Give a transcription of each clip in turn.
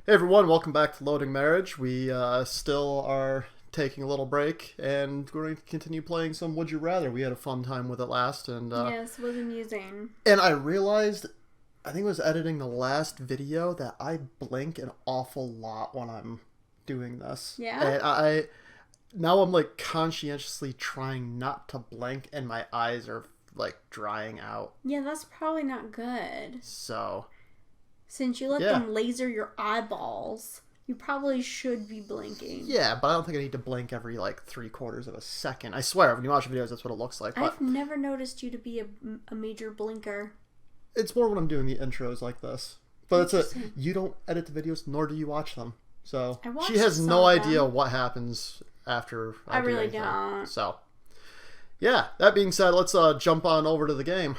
Hey everyone, welcome back to Loading Marriage. We still are taking a little break and we're going to continue playing some Would You Rather. We had a fun time with it last Yes, it was amusing. and I realized, I think it was editing the last video, that I blink an awful lot when I'm doing this. Yeah? And now I'm like conscientiously trying not to blink and my eyes are like drying out. Yeah, that's probably not good. So, Since you let Yeah. them laser your eyeballs, you probably should be blinking. yeah, but I don't think I need to blink every like 3/4 of a second. I swear, when you watch videos, that's what it looks like. But I've never noticed you to be a major blinker. it's more when I'm doing the intros like this. But it's Interesting. you don't edit the videos, nor do you watch them. So I watched she has some no of idea them. what happens after I do really anything. don't. So, yeah, that being said, let's jump on over to the game.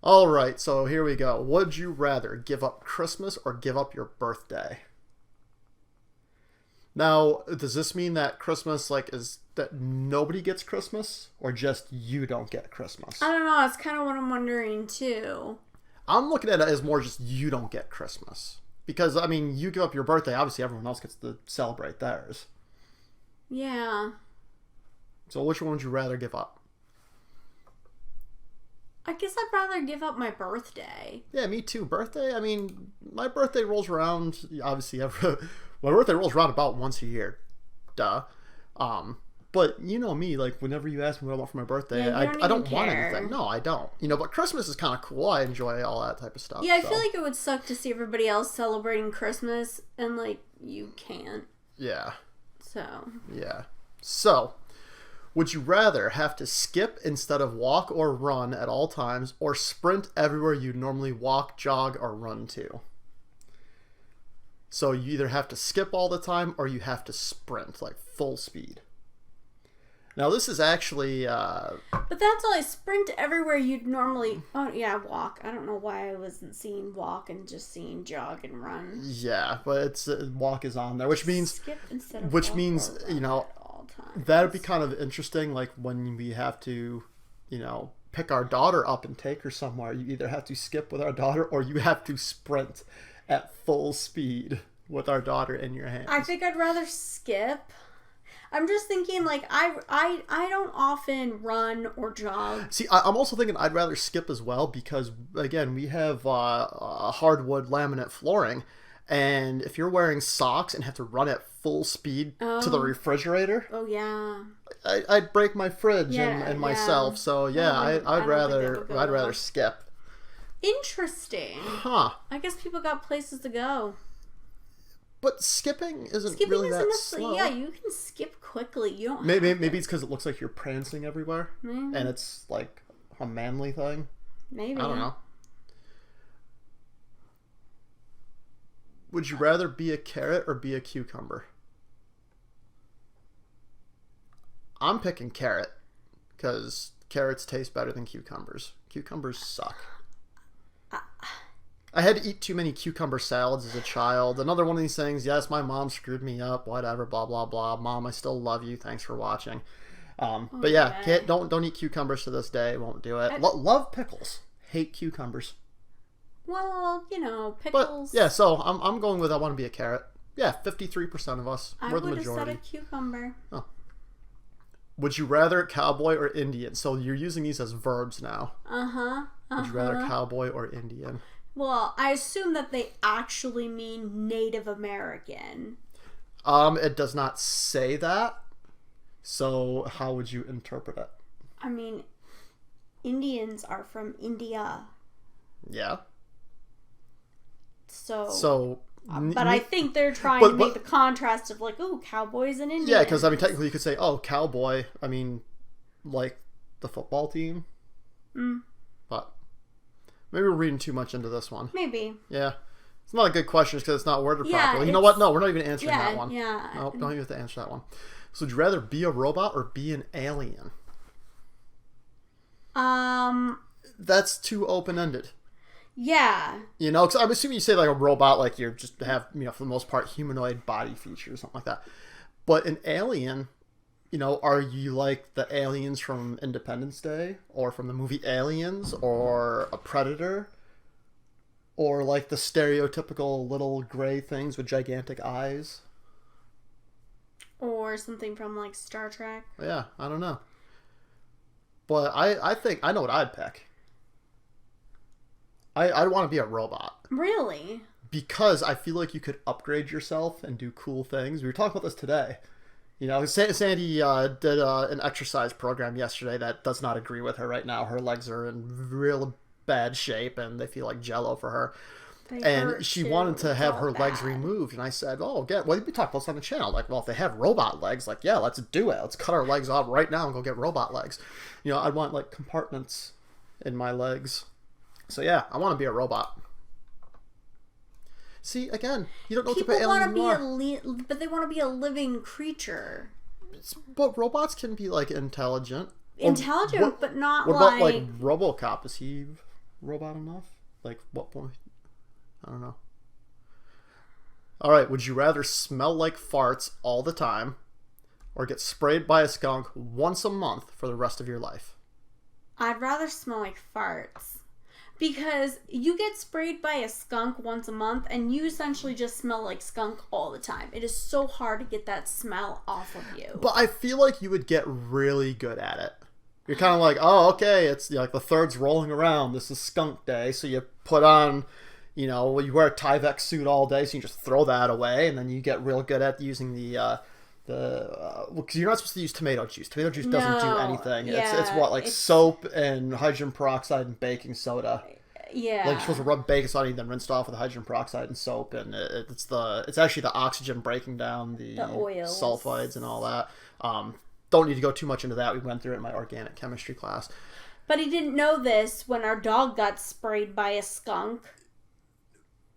All right, so here we go. Would you rather give up Christmas or give up your birthday? Now, does this mean that Christmas is that nobody gets Christmas, or just you don't get Christmas? I don't know, that's kind of what I'm wondering too. I'm looking at it as more just you don't get Christmas. Because, I mean, you give up your birthday, obviously everyone else gets to celebrate theirs. Yeah. So which one would you rather give up? I guess I'd rather give up my birthday. Yeah, me too. Birthday, I mean, my birthday rolls around, obviously, my birthday rolls around about once a year. Duh. But you know me, like, whenever you ask me what I want for my birthday, Yeah, you don't I don't even want care. anything. No, I don't. But Christmas is kind of cool. I enjoy all that type of stuff. Yeah, I so. feel like it would suck to see everybody else celebrating Christmas and, you can't. Yeah. So, Yeah. So, would you rather have to skip instead of walk or run at all times, or sprint everywhere you normally walk, jog, or run to? So you either have to skip all the time or you have to sprint, like full speed. Now this is actually, but that's only sprint everywhere you'd normally. Oh yeah, walk. I don't know why I wasn't seeing walk and just seeing jog and run. yeah, but it's walk is on there, which means Skip instead of which walk means, or run you know, at all times. that'd be kind of interesting, like when we have to, pick our daughter up and take her somewhere. You either have to skip with our daughter or you have to sprint at full speed with our daughter in your hands. I think I'd rather skip. I'm just thinking I don't often run or jog. See, I'm also thinking I'd rather skip as well because, again, we have hardwood laminate flooring, and if you're wearing socks and have to run at full speed to the refrigerator, Oh yeah. I'd break my fridge Yeah, and yeah. myself. So yeah, I I'd don't think that rather would go I'd rather well. skip. Interesting. Huh? I guess people got places to go. But skipping isn't Skipping really isn't that necessarily. slow. Yeah, you can skip quickly. You don't. Maybe have maybe to. it's because it looks like you're prancing everywhere, Maybe. and it's like a manly thing. Maybe. I don't know. Would you rather be a carrot or be a cucumber? I'm picking carrot because carrots taste better than cucumbers. Cucumbers suck. I had to eat too many cucumber salads as a child. Another one of these things, yes, my mom screwed me up, whatever, blah, blah, blah. Mom, I still love you. Thanks for watching. But yeah, Okay. don't eat cucumbers to this day. Won't do it. Love pickles. Hate cucumbers. Well, But pickles. yeah, so I'm going with I want to be a carrot. Yeah, 53% of us. I We're the would have said majority. a cucumber. Would you rather cowboy or Indian? So you're using these as verbs now. Would you rather cowboy or Indian? Well, I assume that they actually mean Native American. It does not say that. So how would you interpret it? I mean, Indians are from India, Yeah. so. So. But I think they're trying But- to make but- the contrast of ooh, cowboys and Indians. Yeah, because I mean, technically you could say, oh, cowboy. I mean, like the football team. But maybe we're reading too much into this one. Maybe. Yeah. It's not a good question because it's not worded Yeah, properly. You know what? No, we're not even answering Yeah, that one. yeah. Nope, don't even have to answer that one. So would you rather be a robot or be an alien? That's too open-ended. Yeah. Because I'm assuming you say like a robot, like you're just have, for the most part, humanoid body features, something like that. But an alien, are you like the aliens from Independence Day or from the movie Aliens or a predator? Or like the stereotypical little gray things with gigantic eyes. Or something from like Star Trek. Yeah, I don't know. But I think I know what I'd pick. I'd want to be a robot. Really? Because I feel like you could upgrade yourself and do cool things. We were talking about this today. You know, Sandy did an exercise program yesterday that does not agree with her right now. Her legs are in real bad shape and they feel like jello for her. And she wanted to have her legs removed. And I said, oh, well, we talked about this on the channel. Like, well, if they have robot legs, like, yeah, let's do it. Let's cut our legs off right now and go get robot legs. You know, I'd want, like, compartments in my legs. So, yeah, I want to be a robot. See, again, you don't know what type of alien you are. But they want to be a living creature. But robots can be, like, intelligent. Intelligent, but not what about, like, RoboCop? Is he robot enough? Like, what point? I don't know. All right, would you rather smell like farts all the time or get sprayed by a skunk once a month for the rest of your life? I'd rather smell like farts. Because you get sprayed by a skunk once a month and you essentially just smell like skunk all the time. It is so hard to get that smell off of you. But I feel like you would get really good at it. You're kind of like, oh, okay, it's like the third's rolling around. This is skunk day. So you put on... You know, you wear a Tyvek suit all day, so you just throw that away, and then you get real good at using because you're not supposed to use tomato juice. Tomato juice doesn't do anything. Yeah, it's what, like soap and hydrogen peroxide and baking soda. Yeah. Like you're supposed to rub baking soda and then rinse it off with hydrogen peroxide and soap, and it's actually the oxygen breaking down the oils, sulfides and all that. Don't need to go too much into that. We went through it in my organic chemistry class. But he didn't know this when our dog got sprayed by a skunk.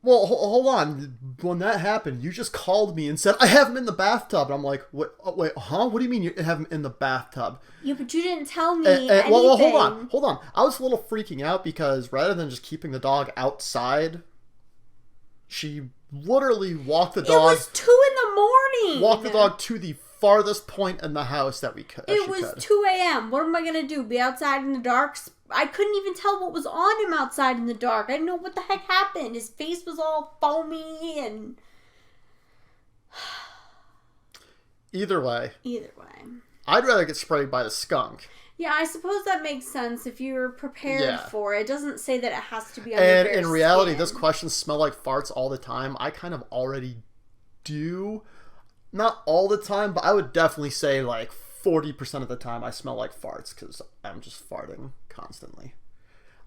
Well, hold on. When that happened, you just called me and said, I have him in the bathtub. And I'm like, wait, huh? What do you mean you have him in the bathtub? Yeah, but you didn't tell me anything. Well, hold on. I was a little freaking out because rather than just keeping the dog outside, she literally walked the dog... It was 2 a.m. Walked the dog to the farthest point in the house that we could. It was 2 a.m. What am I going to do? Be outside in the dark? I couldn't even tell what was on him outside in the dark. I didn't know what the heck happened. His face was all foamy and... Either way. Either way. I'd rather get sprayed by the skunk. Yeah, I suppose that makes sense if you're prepared for it. It doesn't say that it has to be on And your in reality, skin. this question smell like farts all the time. I kind of already do. Not all the time, but I would definitely say like 40% of the time I smell like farts because I'm just farting constantly.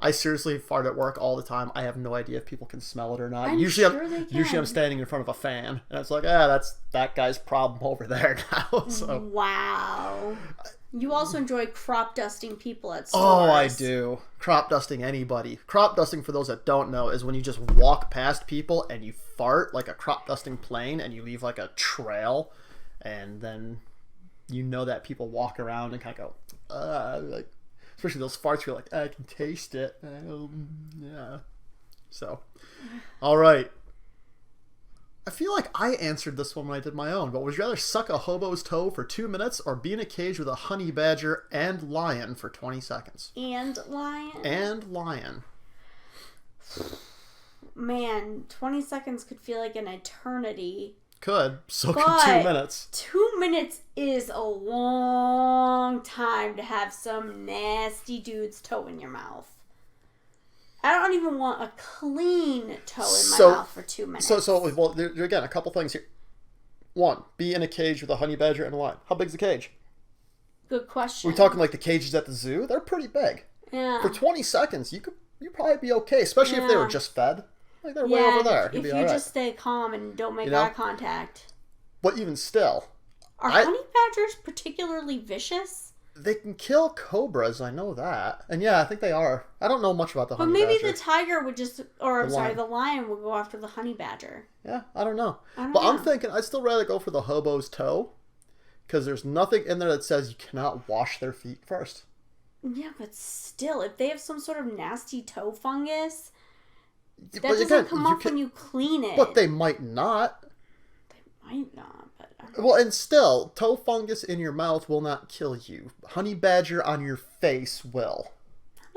I seriously fart at work all the time. I have no idea if people can smell it or not. Usually I'm standing in front of a fan, and it's like, that's that guy's problem over there now. So. Wow. You also enjoy crop dusting people at stores. Oh, I do. Crop dusting anybody. Crop dusting, for those that don't know, is when you just walk past people and you fart like a crop dusting plane and you leave like a trail, and then you know that people walk around and kind of go, like, especially those farts where you're like, I can taste it. Yeah. So, all right. I feel like I answered this one when I did my own, but would you rather suck a hobo's toe for 2 minutes or be in a cage with a honey badger and lion for 20 seconds? And lion? And lion. Man, 20 seconds could feel like an eternity. Could. So could 2 minutes. 2 minutes is a long time to have some nasty dude's toe in your mouth. I don't even want a clean toe in my mouth for 2 minutes. Well, there again, a couple things here. One, be in a cage with a honey badger and a lion. How big's the cage? Good question. Are we talking like the cages at the zoo? They're pretty big. Yeah. For 20 seconds, you'd probably be okay, especially if they were just fed. Like they're way over there. If you just stay calm and don't make eye contact. But even still. Are honey badgers particularly vicious? They can kill cobras, I know that. And yeah, I think they are. I don't know much about the honey badger. But maybe the tiger would just, the lion would go after the honey badger. Yeah, I don't know. I'm thinking I'd still rather go for the hobo's toe. Because there's nothing in there that says you cannot wash their feet first. Yeah, but still, if they have some sort of nasty toe fungus, that doesn't come off when you clean it. But they might not. They might not. Well, and still, toe fungus in your mouth will not kill you. Honey badger on your face will.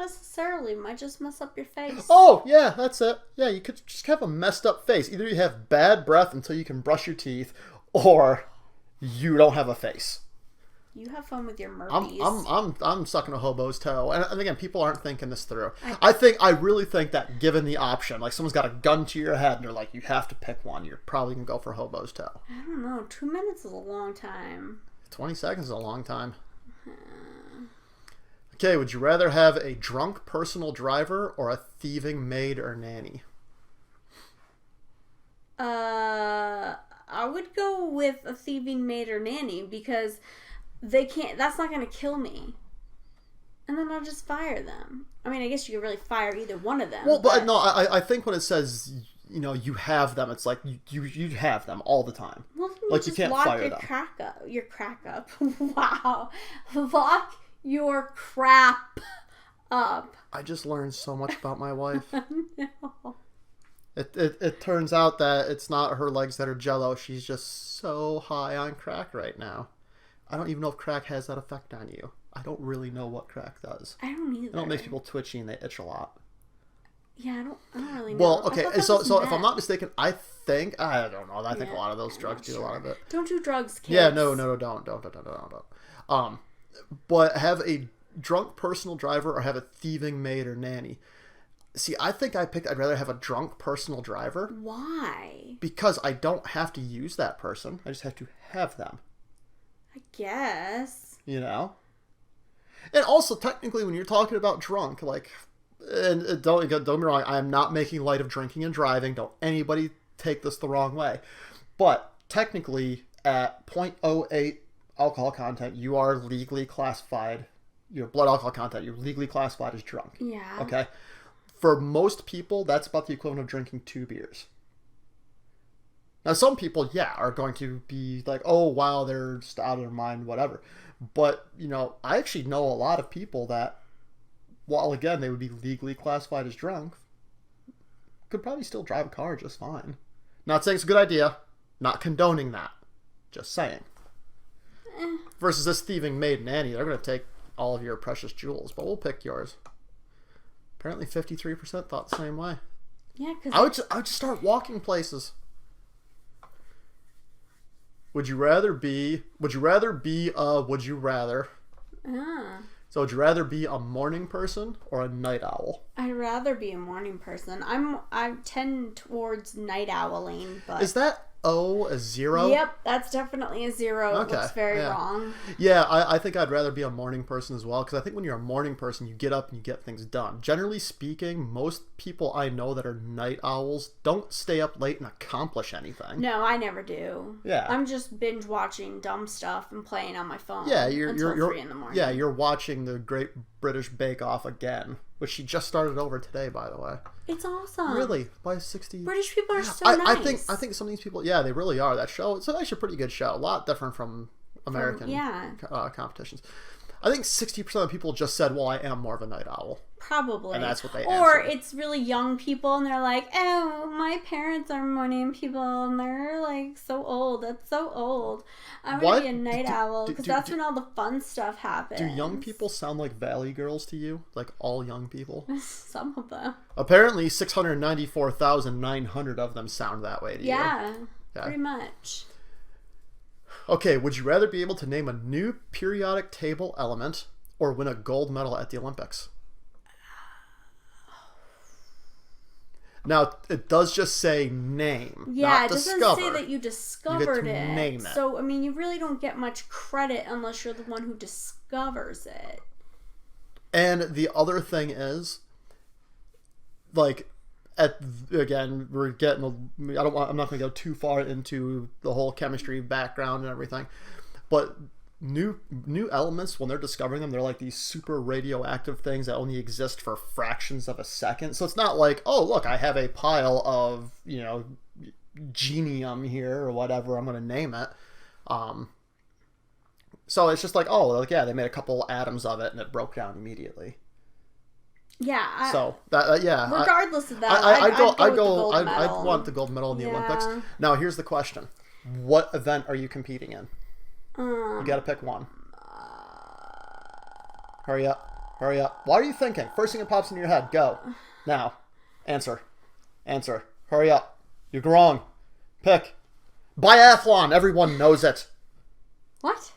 necessarily. Might just mess up your face. Oh, yeah, that's it. Yeah, you could just have a messed up face. Either you have bad breath until you can brush your teeth, or you don't have a face. You have fun with your merpies. I'm sucking a hobo's toe, and again, people aren't thinking this through. I really think that given the option, like someone's got a gun to your head and they're like, you have to pick one, you're probably gonna go for hobo's toe. I don't know. 2 minutes is a long time. 20 seconds is a long time. Okay, would you rather have a drunk personal driver or a thieving maid or nanny? I would go with a thieving maid or nanny because that's not going to kill me. And then I'll just fire them. I mean, I guess you could really fire either one of them. Well, but no, I think when it says, you have them, it's like you have them all the time. Well, like you can't fire them. Your crack up. Wow. Lock your crap up. I just learned so much about my wife. No. It turns out that it's not her legs that are jello. She's just so high on crack right now. I don't even know if crack has that effect on you. I don't really know what crack does. I don't either. I know it makes people twitchy and they itch a lot. Yeah, I don't really know. Well, okay, so if I'm not mistaken, I think I don't know. I think a lot of those drugs do a lot of it. Don't do drugs, kids. Yeah, no, don't. But have a drunk personal driver or have a thieving maid or nanny. See, I think I'd rather have a drunk personal driver. Why? Because I don't have to use that person. I just have to have them. I guess. And also, technically, when you're talking about drunk, like, and don't get me wrong, I am not making light of drinking and driving. Don't anybody take this the wrong way. But technically, at 0.08 alcohol content, you are legally classified. Your blood alcohol content, you're legally classified as drunk. Yeah. Okay. For most people, that's about the equivalent of drinking 2 beers. Now, some people, are going to be like, oh, wow, they're just out of their mind, whatever. But, I actually know a lot of people that, while, again, they would be legally classified as drunk, could probably still drive a car just fine. Not saying it's a good idea. Not condoning that. Just saying. Versus this thieving maid nanny, they're going to take all of your precious jewels, but we'll pick yours. Apparently 53% thought the same way. Yeah, because I would just start walking places. Would you rather be So would you rather be a morning person or a night owl? I'd rather be a morning person. I tend towards night owling, but Is that O a 0? Yep, that's definitely a 0. Okay, It looks very wrong. Yeah, I think I'd rather be a morning person as well, because I think when you're a morning person, you get up and you get things done. Generally speaking, most people I know that are night owls don't stay up late and accomplish anything. No, I never do. Yeah. I'm just binge watching dumb stuff and playing on my phone. Yeah, until 3 in the morning. Yeah, you're watching the Great British Bake Off again, which she just started over today, by the way. It's awesome. Really? By 60... British people are so nice. I think some of these people, they really are. That show, it's actually a pretty good show. A lot different from American competitions. I think 60% of people just said, well, I am more of a night owl. Probably. And that's what they Or answered. it's really young people and they're like, oh, my parents are morning people and they're like so old. That's so old. I want to be a night owl because that's when all the fun stuff happens. Do young people sound like Valley Girls to you? Like all young people? Some of them. Apparently 694,900 of them sound that way to you. Yeah, pretty much. Okay, would you rather be able to name a new periodic table element or win a gold medal at the Olympics? Now, it does just say name, not it doesn't discover. say that you discovered you get to name it. So, I mean, you really don't get much credit unless you're the one who discovers it. And the other thing is, like, again, we're getting. I'm not going to go too far into the whole chemistry background and everything, but new elements, when they're discovering them, they're like these super radioactive things that only exist for fractions of a second. So it's not like, oh look, I have a pile of genium here or whatever, I'm going to name it. So it's just like, oh, like, yeah, they made a couple atoms of it and it broke down immediately. Yeah. So that regardless of that, I'd I'd want the gold medal in the Olympics. Now here's the question: what event are you competing in? You got to pick one. Hurry up. Hurry up. What are you thinking? First thing that pops into your head. Go. Now. Answer. Answer. Hurry up. You're wrong. Pick. Biathlon. Everyone knows it. What?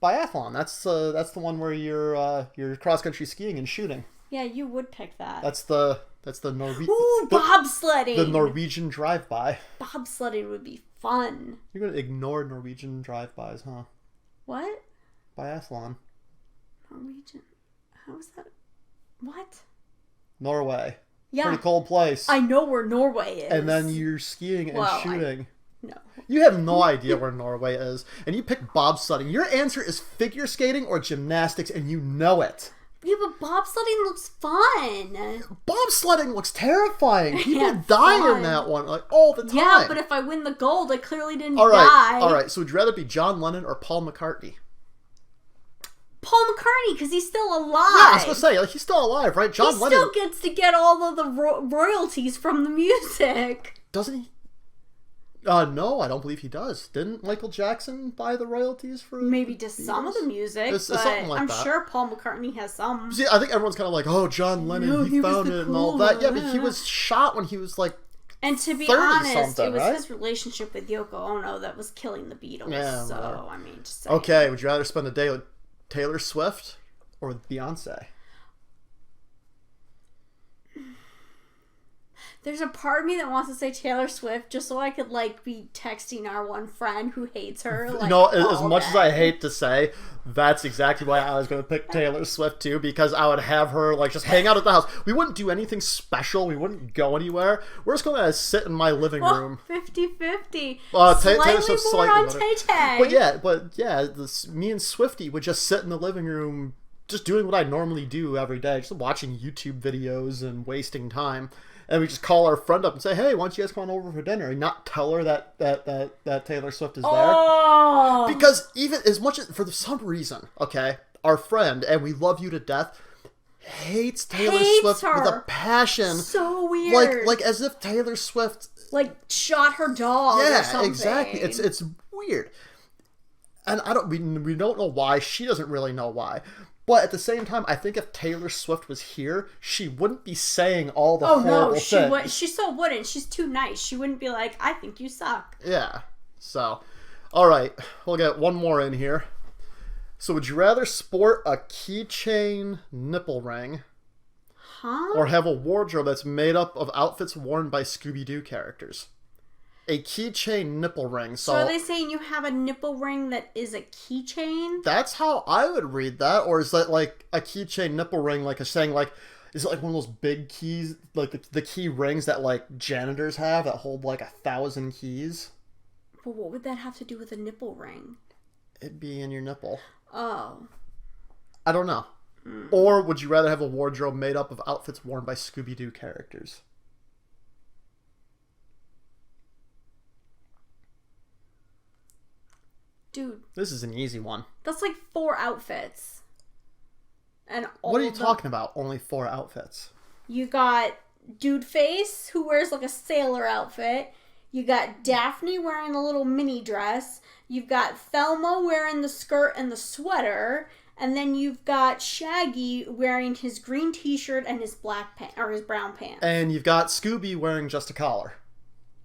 Biathlon. That's the one where you're cross country skiing and shooting. Yeah, you would pick that. That's the Norwegian. Ooh, bobsledding. The Norwegian drive-by. Bobsledding would be fun. You're gonna ignore Norwegian drive-bys, huh? What? Biathlon. Norwegian. How is that? What? Norway. Yeah. Pretty cold place. I know where Norway is. And then you're skiing and shooting. No. You have no idea where Norway is. And you pick bobsledding. Your answer is figure skating or gymnastics, and you know it. Yeah, but bobsledding looks fun. Bobsledding looks terrifying. People Yeah, die fun. in that one, like, all the time. Yeah, but if I win the gold, I clearly didn't All right, die. all right. So would you rather be John Lennon or Paul McCartney? Paul McCartney, because he's still alive. Yeah, I was gonna say, like, he's still alive, right? John he Lennon still gets to get all of the royalties from the music. doesn't he? No, I don't believe he does. Didn't Michael Jackson buy the royalties for? Maybe just some of the music, It's but something like I'm that. sure Paul McCartney has some. See, I think everyone's kind of like, oh, John Lennon, No, he he was found the it and all cool that. Yeah, one. but he was shot when he was like. And to be 30 honest, something, it was right? his relationship with Yoko Ono that was killing the Beatles. Yeah, so, whatever. I mean, just saying. Okay, would you rather spend a day with Taylor Swift or with Beyonce? There's a part of me that wants to say Taylor Swift just so I could, like, be texting our one friend who hates her. Like, You know, as all much as day. I hate to say, that's exactly why I was going to pick Taylor Swift too, because I would have her like just hang out at the house. We wouldn't do anything special. We wouldn't go anywhere. We're just going to sit in my living room. 50-50. Taylor Slightly Swift's more slightly on better. Tay-Tay. But yeah, me and Swifty would just sit in the living room, just doing what I normally do every day, just watching YouTube videos and wasting time. And we just call our friend up and say, "Hey, why don't you guys come on over for dinner?" And not tell her that Taylor Swift is there. Oh! Because even as much as, for some reason, okay, our friend, and we love you to death, hates Taylor Swift her. with a passion. So weird. Like as if Taylor Swift, like shot her dog or yeah, something. exactly. It's weird, and we don't know why. She doesn't really know why. But at the same time, I think if Taylor Swift was here, she wouldn't be saying all the horrible things. She so wouldn't. She's too nice. She wouldn't be like, I think you suck. Yeah. So, all right, we'll get one more in here. So, would you rather sport a keychain nipple ring, or have a wardrobe that's made up of outfits worn by Scooby-Doo characters? A keychain nipple ring. So are they saying you have a nipple ring that is a keychain? That's how I would read that. Or is that like a keychain nipple ring, like a saying, like, is it like one of those big keys, like the key rings that like janitors have that hold like 1,000 keys? But what would that have to do with a nipple ring? It'd be in your nipple. Oh. I don't know. Or would you rather have a wardrobe made up of outfits worn by Scooby-Doo characters? Dude. This is an easy one. That's like 4 outfits. And what are you talking about? Only 4 outfits. You got Dude Face, who wears like a sailor outfit. You got Daphne wearing a little mini dress. You've got Thelma wearing the skirt and the sweater. And then you've got Shaggy wearing his green t-shirt and his black pants, or his brown pants. And you've got Scooby wearing just a collar.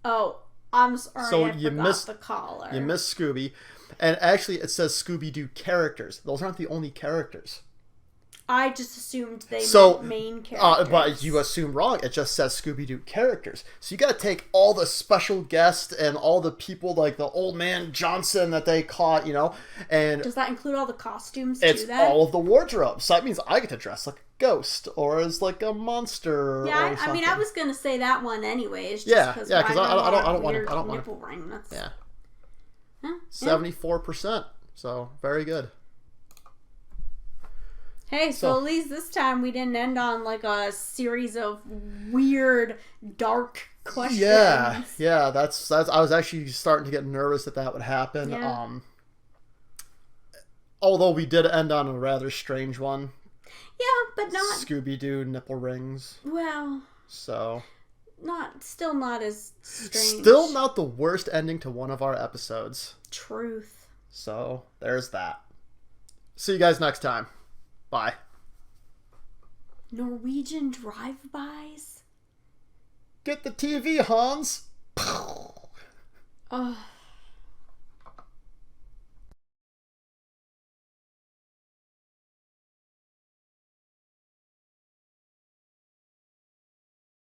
Oh, I'm sorry, So I you forgot missed the collar. You missed Scooby. And actually, it says Scooby-Doo characters. Those aren't the only characters. I just assumed they So, meant main characters. but you assumed wrong. It just says Scooby-Doo characters. So you got to take all the special guests and all the people like the old man Johnson that they caught, you know, and Does that include all the costumes it's too, then? all of the wardrobe. So that means I get to dress like a ghost or as like a monster. Yeah, or something. I mean, I was gonna say that one anyways. Just Yeah, because yeah, 'cause I don't want weird to. I don't want nipple ring. That's Yeah, Huh? 74%. So very good. Hey, so at least this time we didn't end on like a series of weird, dark questions. Yeah. That's. I was actually starting to get nervous that would happen. Yeah. Although we did end on a rather strange one. Yeah, but not. Scooby-Doo nipple rings. Well. So. Still not as strange. Still not the worst ending to one of our episodes. Truth. So there's that. See you guys next time. Bye. Norwegian drive-bys? Get the TV, Hans! Ugh.